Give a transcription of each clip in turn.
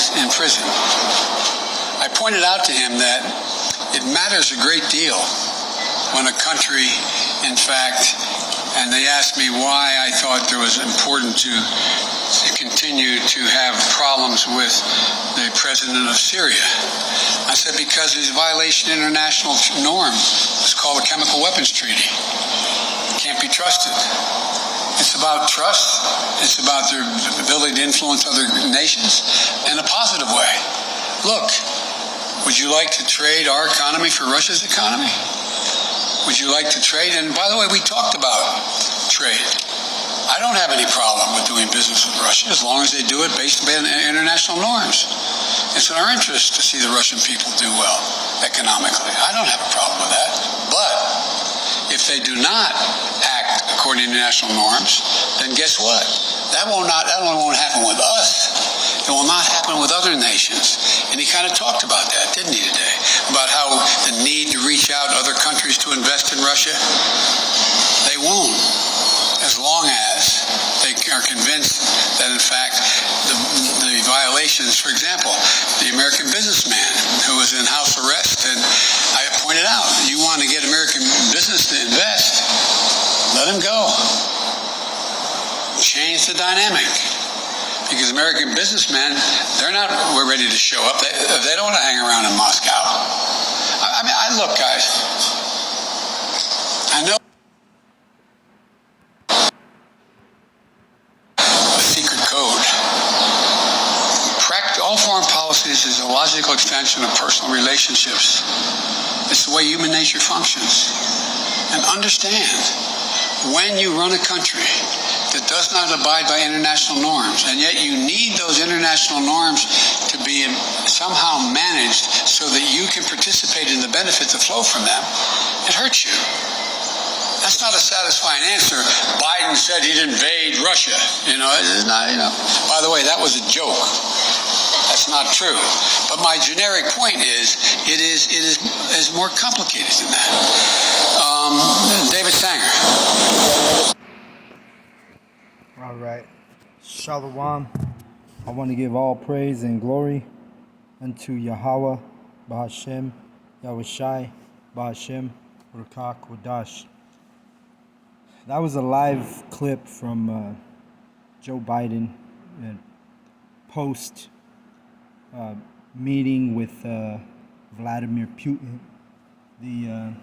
days in prison. I pointed out to him that it matters a great deal when a country, in fact, and they asked me why I thought it was important to continue to have problems with the president of Syria. I said because he's a violation of international norm. It's called the Chemical Weapons Treaty. Can't be trusted. It's about trust. It's about their ability to influence other nations in a positive way. Look, would you like to trade our economy for Russia's economy? Would you like to trade? And by the way, we talked about trade. I don't have any problem with doing business with Russia as long as they do it based on international norms. It's in our interest to see the Russian people do well economically. I don't have a problem with that. But if they do not act according to international norms, then guess what? That only won't happen with us. It will not happen with other nations. And he kind of talked about that, didn't he, today? About how the need to reach out to other countries to invest in Russia. They won't, as long as they are convinced that, in fact, the violations, for example, the American businessman who was in house arrest, and I pointed out, you want to get American business to invest, let him go. Change the dynamic. Because American businessmen, we're ready to show up. They don't want to hang around in Moscow. Look, guys, I know a secret code. All foreign policies is a logical extension of personal relationships. It's the way human nature functions. And understand, when you run a country that does not abide by international norms, and yet you need those international norms to be somehow managed so that you can participate in the benefits that flow from them, it hurts you. That's not a satisfying answer. Biden said he'd invade Russia. It's not, By the way, that was a joke. That's not true. But my generic point is, it is more complicated than that. David Sanger. All right. Shalom. I want to give all praise and glory unto Yahweh, Bahashem, Yahushai, Bahashem, Ruach Kodash. That was a live clip from Joe Biden post meeting with Vladimir Putin, the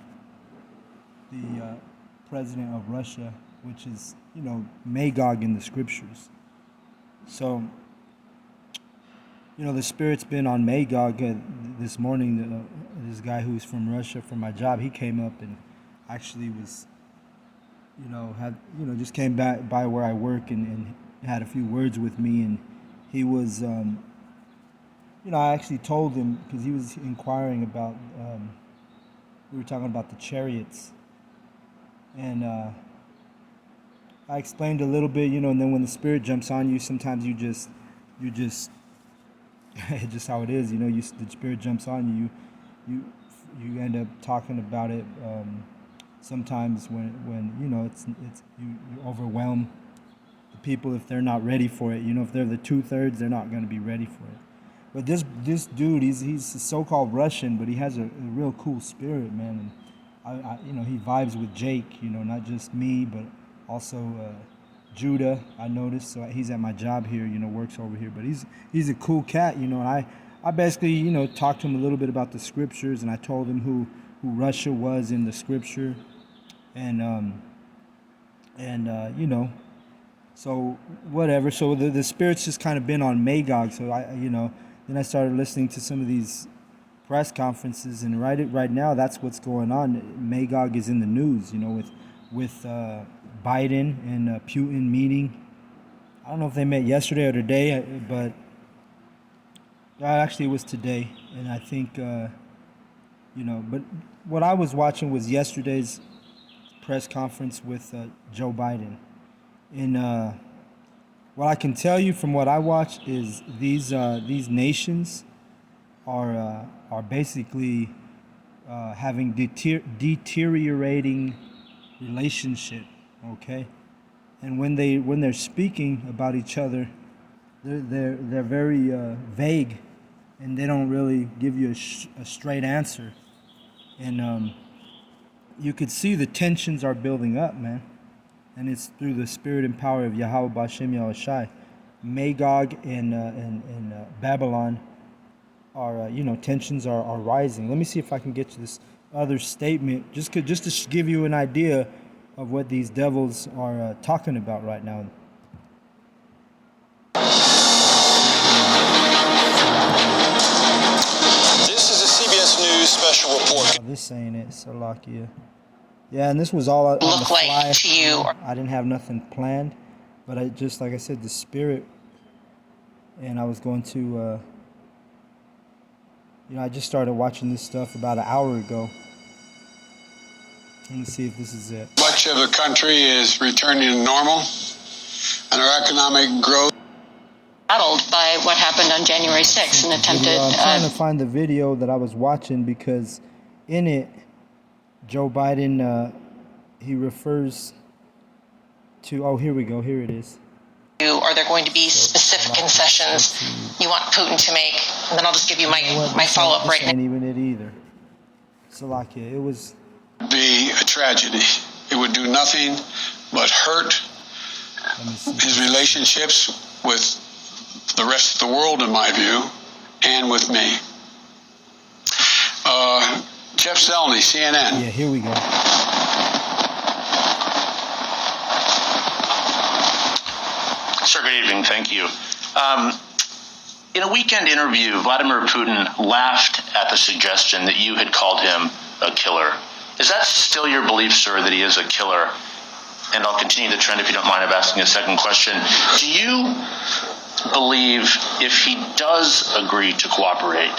president of Russia, which is, Magog in the scriptures. So, the Spirit's been on Magog this morning. This guy who's from Russia, from my job, he came up and actually was, just came back by where I work and had a few words with me. And he was, I actually told him, because he was inquiring about, we were talking about the chariots. And I explained a little bit, and then when the Spirit jumps on you, sometimes you just it's just how it is, the Spirit jumps on you, you end up talking about it. Sometimes when it's you overwhelm the people if they're not ready for it. If they're the 2/3, they're not going to be ready for it. But this dude, he's so-called Russian, but he has a real cool spirit, man. And he vibes with Jake, not just me, but also Judah, I noticed. So he's at my job here, works over here. But he's a cool cat, and I basically, talked to him a little bit about the scriptures, and I told him who Russia was in the scripture, and so whatever. So the Spirit's just kind of been on Magog. So then I started listening to some of these press conferences, and right now that's what's going on. Magog is in the news, with Biden and Putin meeting. I don't know if they met yesterday or today, but actually it was today. And I think, but what I was watching was yesterday's press conference with Joe Biden. And what I can tell you from what I watched is these nations are basically having deteriorating relationship, okay? And when they're speaking about each other, they're very vague, and they don't really give you a straight answer. And you could see the tensions are building up, man. And it's through the spirit and power of Yahweh Bashem Yahushai. Magog and Babylon are, tensions are rising. Let me see if I can get to this other statement, just to give you an idea of what these devils are talking about right now. This is a CBS News special report. Oh, this ain't it, Salakia. Yeah, and this was all on the fly. Like to you? I didn't have nothing planned, but I just, like I said, the spirit, and I was going to, I just started watching this stuff about an hour ago. Let me see if this is it. Much of the country is returning to normal, and our economic growth. Rattled by what happened on January 6th and attempted. I'm trying to find the video that I was watching, because in it, Joe Biden, he refers to, oh, here we go, here it is. Are there going to be specific concessions you want Putin to make? And then I'll just give you my follow-up right now. Ain't even it either. Salakia, it was... Be a tragedy. It would do nothing but hurt his relationships with the rest of the world, in my view, and with me. Jeff Zelny, CNN. Yeah, here we go. Sir, good evening. Thank you. In a weekend interview, Vladimir Putin laughed at the suggestion that you had called him a killer. Is that still your belief, sir, that he is a killer? And I'll continue the trend if you don't mind of asking a second question. Do you believe if he does agree to cooperate,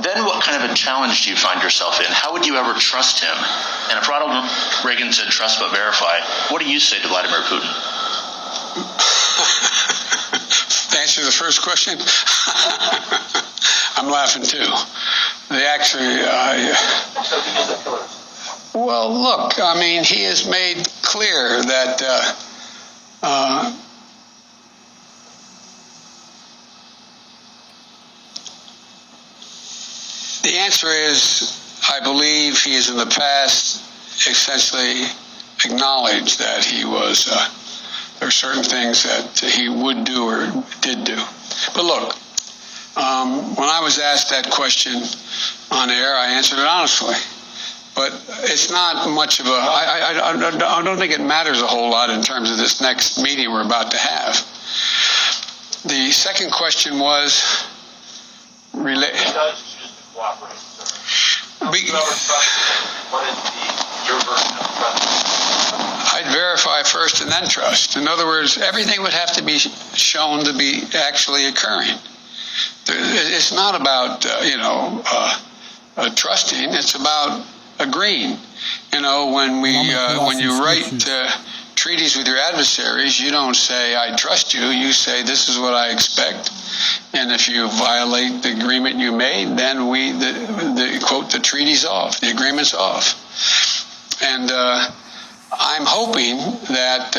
then what kind of a challenge do you find yourself in? How would you ever trust him? And if Ronald Reagan said trust but verify, what do you say to Vladimir Putin? To answer the first question, I'm laughing too. They actually, So he is a killer. well, look, I mean, he has made clear that the answer is, I believe he has in the past essentially acknowledged that he was, there are certain things that he would do or did do. But look, when I was asked that question on air, I answered it honestly. But it's not much of a, I don't think it matters a whole lot in terms of this next meeting we're about to have. The second question was related. He does choose to cooperate, sir. What is your version of trust? I'd verify first and then trust. In other words, everything would have to be shown to be actually occurring. It's not about, trusting. It's about agreeing. When you write treaties with your adversaries, you don't say, I trust you. You say, this is what I expect. And if you violate the agreement you made, then the treaty's off, the agreement's off. And I'm hoping that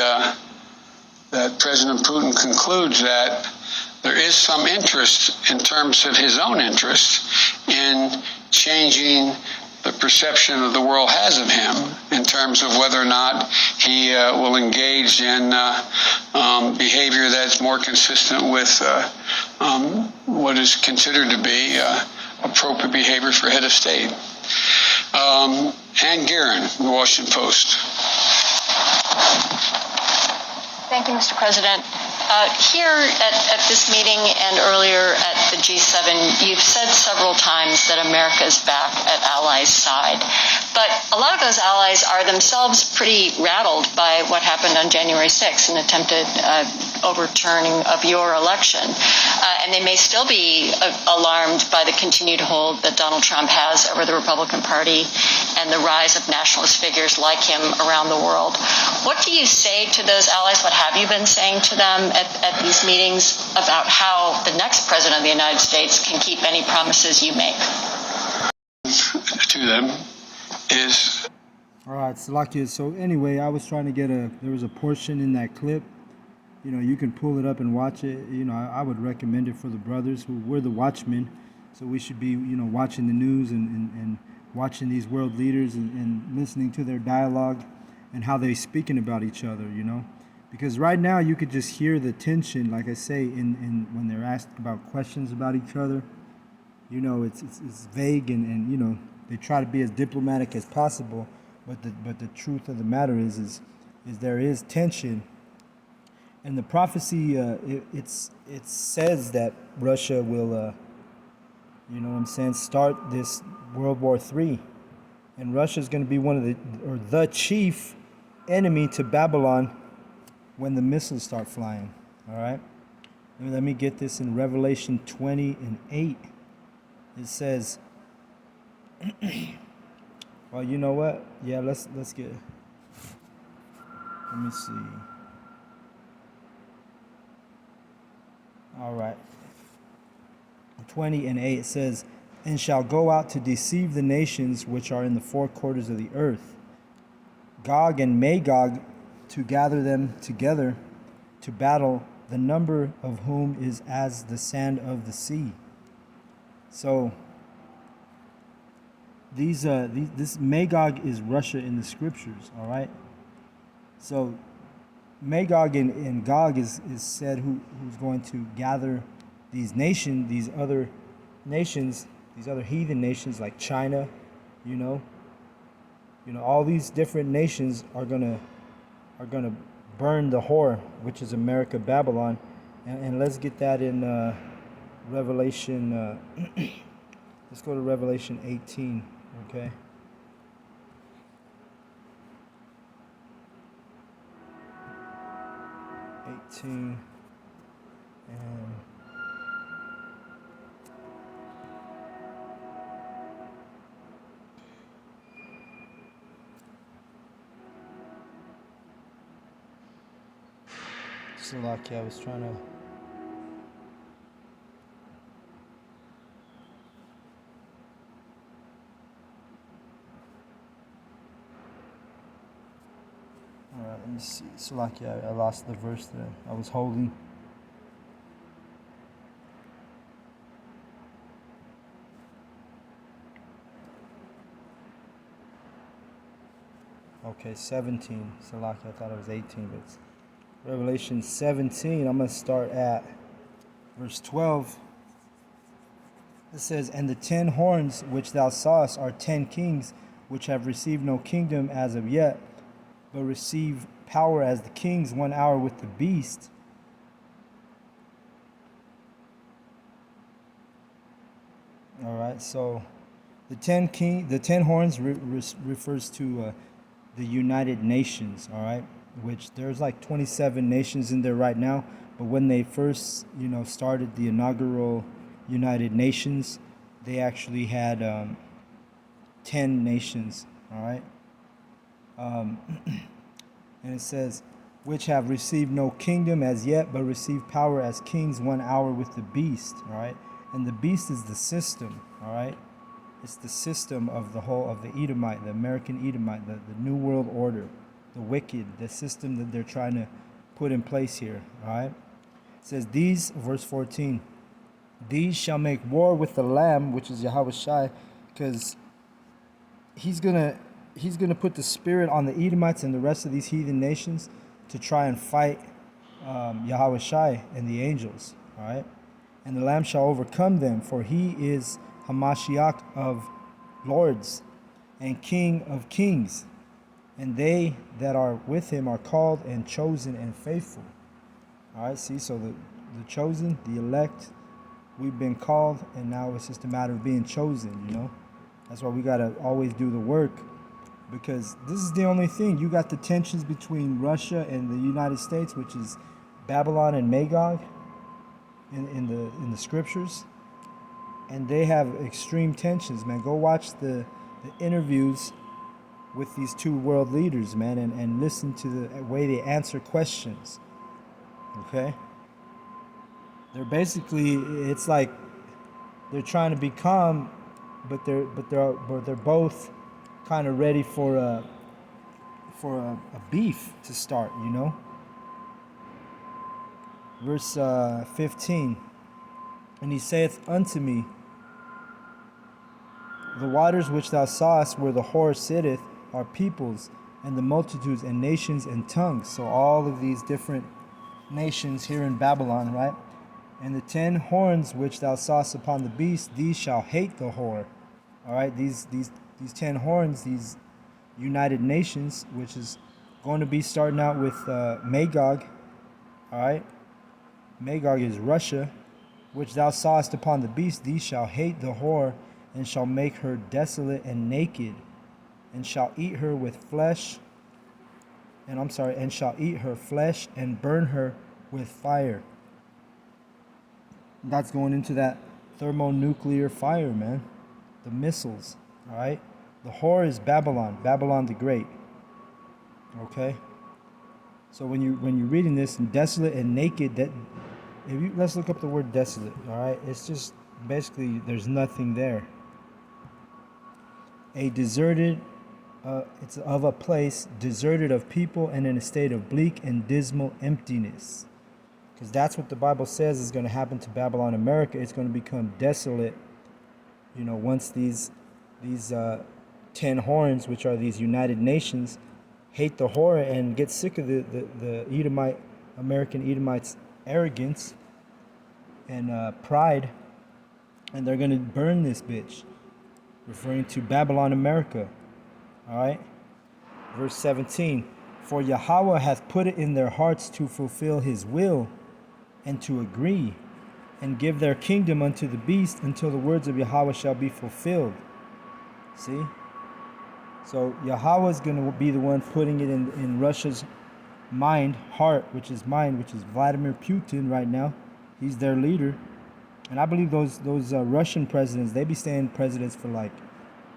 that President Putin concludes that there is some interest in terms of his own interest in changing the perception that the world has of him in terms of whether or not he will engage in behavior that's more consistent with what is considered to be appropriate behavior for head of state. Ann Guerin, The Washington Post. Thank you, Mr. President. Here at this meeting and earlier at the G7, you've said several times that America is back at allies' side. But a lot of those allies are themselves pretty rattled by what happened on January 6th, an attempted overturning of your election. And they may still be alarmed by the continued hold that Donald Trump has over the Republican Party and the rise of nationalist figures like him around the world. What do you say to those allies? What have you been saying to them at these meetings about how the next president of the United States can keep any promises you make? To them is... All right, Salakia. So anyway, I was trying to get there was a portion in that clip You can pull it up and watch it. I would recommend it for the brothers who we're the watchmen. So we should be, watching the news and watching these world leaders and listening to their dialogue and how they're speaking about each other, Because right now you could just hear the tension, like I say, in when they're asked about questions about each other. It's vague and they try to be as diplomatic as possible, but the truth of the matter is there is tension. And the prophecy, it says that Russia will, start this World War III, and Russia is going to be the chief enemy to Babylon when the missiles start flying. All right, let me get this in Revelation 20:8. It says, well, you know what? Yeah, let's get. Let me see. All right. 20:8 it says, and shall go out to deceive the nations which are in the four quarters of the earth, Gog and Magog, to gather them together to battle, the number of whom is as the sand of the sea. So this Magog is Russia in the scriptures, all right? So Magog and Gog is said who's going to gather these other nations, these other heathen nations like China, all these different nations are gonna burn the whore, which is America, Babylon, and let's get that in Revelation. Let's go to Revelation 18, okay? And so lucky I was trying to. All right, let me see. Salakia, I lost the verse that I was holding. Okay, 17. Salakia, I thought it was 18, but it's Revelation 17. I'm going to start at verse 12. It says, and the 10 horns which thou sawest are 10 kings, which have received no kingdom as of yet, but receive power as the kings 1 hour with the beast. All right, so the 10 horns refers to the United Nations. All right, which there's like 27 nations in there right now, but when they first started the inaugural United Nations, they actually had 10 nations. All right. And it says, which have received no kingdom as yet, but receive power as kings 1 hour with the beast. All right. And the beast is the system. All right. It's the system of the whole of the Edomite, the American Edomite, the New World Order, the wicked, the system that they're trying to put in place here. All right. It says, these, verse 14, these shall make war with the Lamb, which is Yahweh Shai, because he's gonna put the spirit on the Edomites and the rest of these heathen nations to try and fight Yahweh Shai and the angels. All right, and the Lamb shall overcome them, for he is Hamashiach of lords and King of kings, and they that are with him are called and chosen and faithful. All right, see, so the chosen, the elect, we've been called, and now it's just a matter of being chosen. That's why we got to always do the work, because this is the only thing. You got the tensions between Russia and the United States, which is Babylon and Magog in the scriptures, and they have extreme tensions, man. Go watch the interviews with these two world leaders, man, and listen to the way they answer questions. Okay? They're basically, it's like they're trying to be calm, but they're both kind of ready for a beef to start, Verse 15. And he saith unto me, the waters which thou sawest where the whore sitteth are peoples, and the multitudes and nations and tongues. So all of these different nations here in Babylon, right? And the 10 horns which thou sawest upon the beast, these shall hate the whore. All right, these 10 horns, these United Nations, which is going to be starting out with Magog. All right, Magog is Russia, which thou sawest upon the beast, these shall hate the whore, and shall make her desolate and naked, and shall eat her with flesh, and shall eat her flesh and burn her with fire. That's going into that thermonuclear fire, man. The missiles, all right? The whore is Babylon, Babylon the Great. Okay? So when you're reading this, desolate and naked, let's look up the word desolate, all right? It's just basically there's nothing there. A deserted, it's of a place deserted of people and in a state of bleak and dismal emptiness. Because that's what the Bible says is going to happen to Babylon, America. It's going to become desolate, once these 10 horns, which are these United Nations, hate the whore and get sick of the American Edomites' arrogance and pride, and they're going to burn this bitch, referring to Babylon, America. All right? Verse 17, for Yahweh hath put it in their hearts to fulfill his will and to agree and give their kingdom unto the beast until the words of Yahweh shall be fulfilled. See? So Yahweh is going to be the one putting it in Russia's heart, which is Vladimir Putin right now. He's their leader. And I believe those Russian presidents, they be staying presidents for like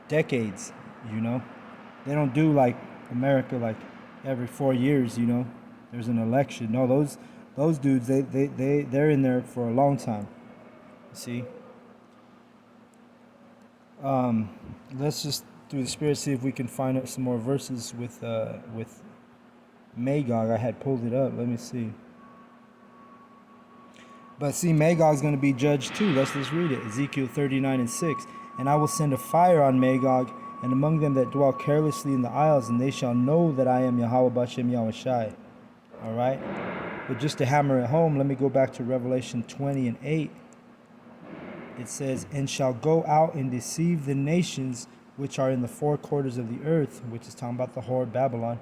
decades, They don't do like America, like every 4 years, there's an election. No, those dudes, they're in there for a long time. See? Let's just through the Spirit see if we can find out some more verses with Magog. I had pulled it up. Let me see. But see, Magog's going to be judged too. Let's just read it. Ezekiel 39:6. And I will send a fire on Magog and among them that dwell carelessly in the isles, and they shall know that I am Yahweh Bashem Yahushai. All right? But just to hammer it home, let me go back to Revelation 20:8. It says, and shall go out and deceive the nations which are in the four quarters of the earth, which is talking about the whore Babylon,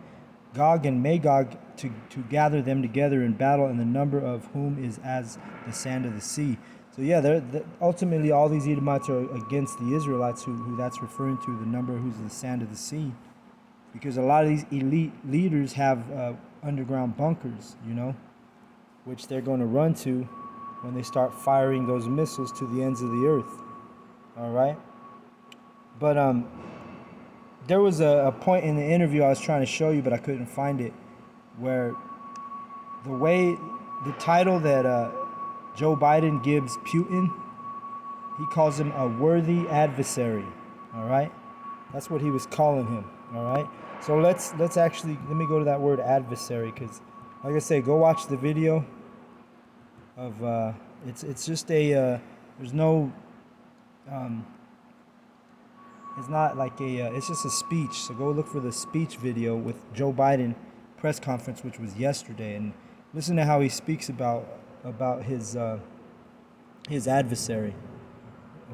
Gog and Magog, to gather them together in battle, and the number of whom is as the sand of the sea. So yeah, ultimately all these Edomites are against the Israelites, who that's referring to, the number who's the sand of the sea. Because a lot of these elite leaders have underground bunkers, which they're going to run to when they start firing those missiles to the ends of the earth. All right? But there was a point in the interview I was trying to show you, but I couldn't find it, where the title that Joe Biden gives Putin, he calls him a worthy adversary. All right? That's what he was calling him. All right? So let me go to that word adversary, because like I say, go watch the video of it's just there's no it's not like it's just a speech. So go look for the speech video with Joe Biden press conference, which was yesterday, and listen to how he speaks about his adversary.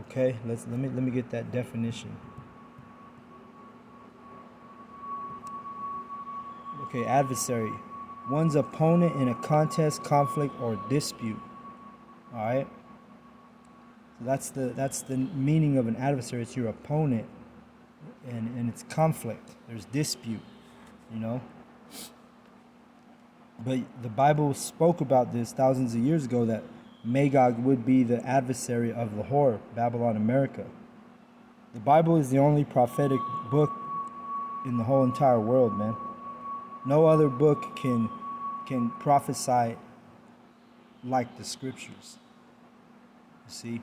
Okay, let me get that definition. Okay, adversary, one's opponent in a contest, conflict, or dispute. All right. So that's the meaning of an adversary. It's your opponent, and it's conflict. There's dispute, But the Bible spoke about this thousands of years ago, that Magog would be the adversary of the whore, Babylon, America. The Bible is the only prophetic book in the whole entire world, man. No other book can prophesy like the scriptures. You see?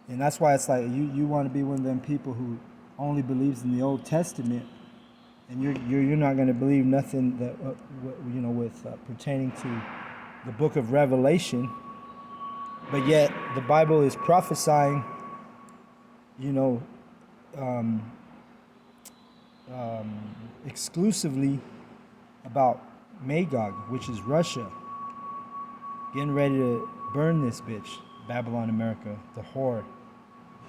And that's why it's like you want to be one of them people who only believes in the Old Testament, and you're not going to believe nothing that with pertaining to the book of Revelation, but yet the Bible is prophesying, you know, exclusively about Magog, which is Russia, getting ready to burn this bitch, Babylon, America, the whore.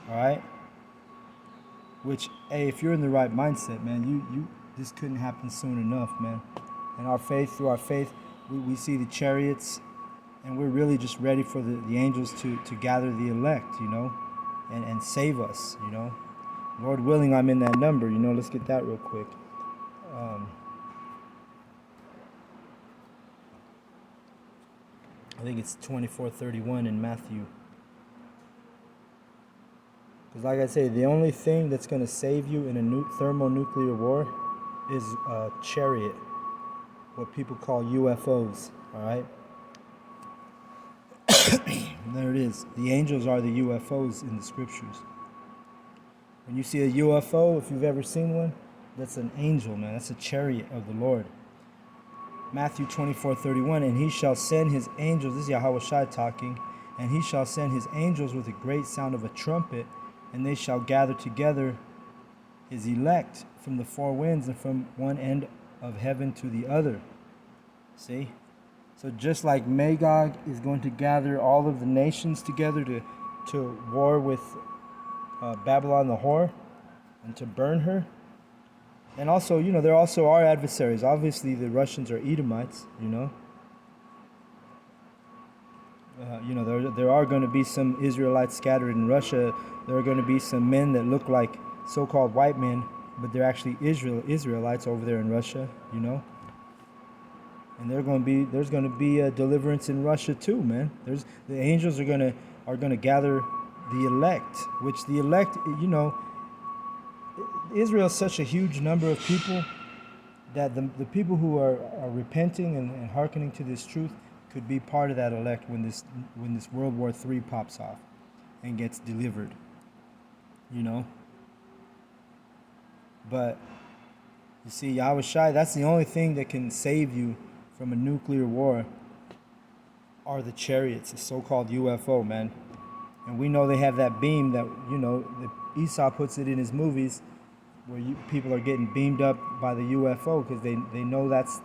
All right. Which, hey, if you're in the right mindset, man, you this couldn't happen soon enough, man. And through our faith, we see the chariots, and we're really just ready for the angels to gather the elect, you know, and save us, you know. Lord willing, I'm in that number, you know. Let's get that real quick. I think it's 24:31 in Matthew. Because like I say, the only thing that's going to save you in a thermonuclear war is a chariot, what people call UFOs, all right? There it is. The angels are the UFOs in the scriptures. When you see a UFO, if you've ever seen one, that's an angel, man. That's a chariot of the Lord. Matthew 24:31, and he shall send his angels, this is Yahweh Shai talking, and he shall send his angels with a great sound of a trumpet, and they shall gather together his elect from the four winds and from one end of heaven to the other. See? So just like Magog is going to gather all of the nations together to war with Babylon the whore and to burn her. And also, you know, there also are adversaries. Obviously, the Russians are Edomites, you know. You know, there are going to be some Israelites scattered in Russia. There are going to be some men that look like so-called white men, but they're actually Israelites over there in Russia, you know. And there's going to be a deliverance in Russia too, man. The angels are going to gather the elect, which the elect, you know, Israel is such a huge number of people that the people who are repenting and hearkening to this truth could be part of that elect when this World War III pops off and gets delivered, you know. But you see, Yahweh Shai, that's the only thing that can save you from a nuclear war are the chariots, the so-called UFO, man. And we know they have that beam that, you know, Esau puts it in his movies where people are getting beamed up by the UFO because they know that's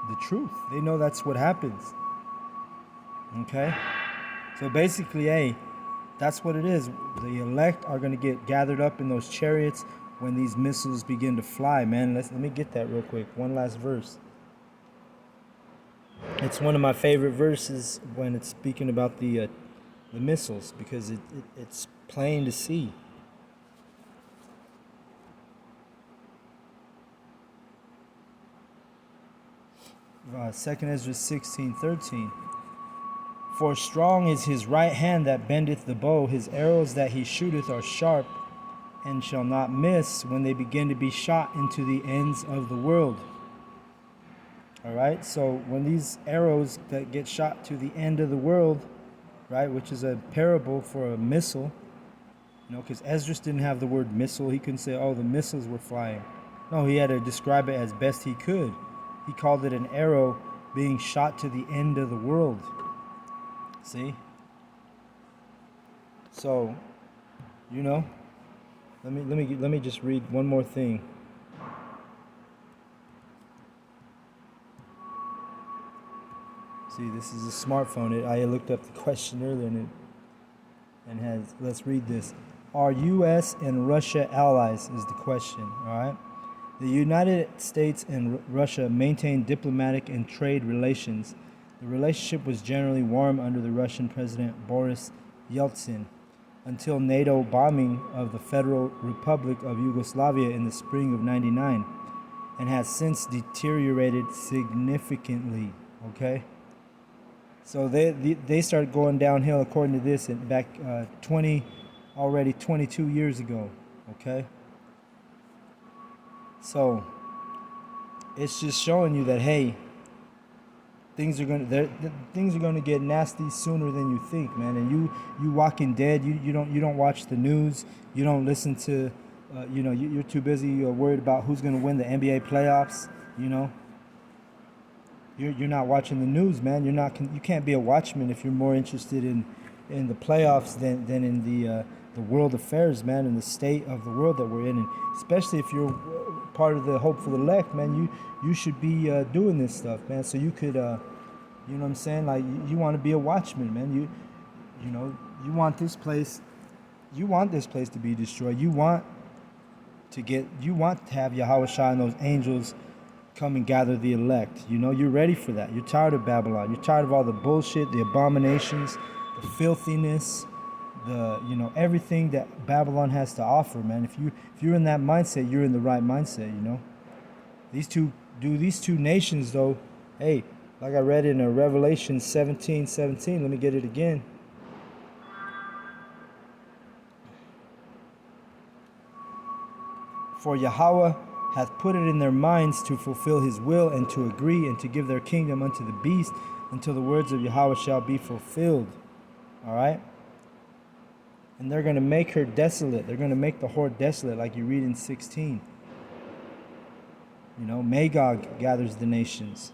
the truth. They know that's what happens. Okay? So basically, hey, that's what it is. The elect are going to get gathered up in those chariots when these missiles begin to fly, man. Let me get that real quick. One last verse. It's one of my favorite verses when it's speaking about the missiles because it's plain to see. Second Ezra 16:13. For strong is his right hand that bendeth the bow, his arrows that he shooteth are sharp, and shall not miss when they begin to be shot into the ends of the world. All right, so when these arrows that get shot to the end of the world, right, which is a parable for a missile, you know, because Esdras didn't have the word missile. He couldn't say, oh, the missiles were flying. No, he had to describe it as best he could. He called it an arrow being shot to the end of the world. See? So, you know, let me just read one more thing. See, this is a smartphone. I looked up the question earlier and has, let's read this. Are U.S. and Russia allies is the question, all right? The United States and Russia maintained diplomatic and trade relations. The relationship was generally warm under the Russian President Boris Yeltsin until NATO bombing of the Federal Republic of Yugoslavia in the spring of '99 and has since deteriorated significantly, okay? So they started going downhill according to this back 22 years ago, okay? So it's just showing you that, hey, things are gonna get nasty sooner than you think, man. And you Walking Dead, you don't watch the news, you don't listen to, you know, you're too busy worried about who's gonna win the NBA playoffs, you know. you're not watching the news, man. You can't be a watchman if you're more interested in the playoffs than in the world affairs, man, and the state of the world that we're in, and especially if you're part of the hopeful elect, man. You should be doing this stuff, man, so you could, you know what I'm saying? Like you want to be a watchman, man. You know, you want this place to be destroyed. You want to have Yahweh Shai and those angels come and gather the elect. You know, you're ready for that. You're tired of Babylon. You're tired of all the bullshit, the abominations, the filthiness, everything that Babylon has to offer, man. If you're in that mindset, you're in the right mindset, you know. These two nations though, hey, like I read in Revelation 17:17, let me get it again. For Yahweh hath put it in their minds to fulfill his will and to agree and to give their kingdom unto the beast until the words of Yahweh shall be fulfilled. All right? And they're going to make her desolate. They're going to make the whore desolate, like you read in 16. You know, Magog gathers the nations.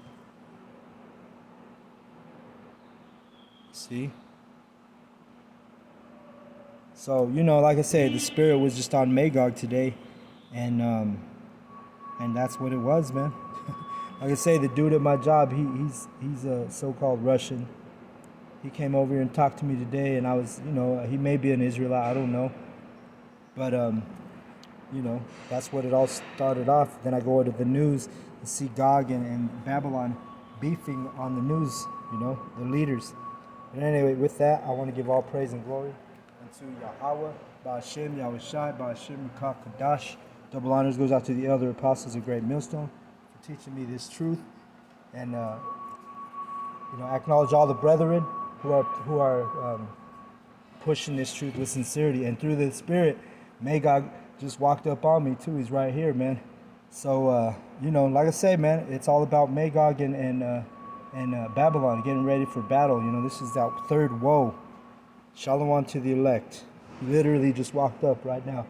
See? So, you know, like I say, the spirit was just on Magog today. And that's what it was, man. Like I say, the dude at my job, he's a so-called Russian. He came over here and talked to me today, and I was, you know, he may be an Israelite, I don't know. But, you know, that's what it all started off. Then I go to the news and see Gog and Babylon beefing on the news, you know, the leaders. But anyway, with that, I want to give all praise and glory unto Yahweh, Ba'ashem, Yahweh Shai, Ba'ashem, Rukah, Kadash. Double honors goes out to the elder apostles of Great Millstone for teaching me this truth. And, you know, I acknowledge all the brethren who are pushing this truth with sincerity. And through the Spirit, Magog just walked up on me too. He's right here, man. So, you know, like I say, man, it's all about Magog and Babylon getting ready for battle. You know, this is that third woe. Shalom to the elect. He literally just walked up right now.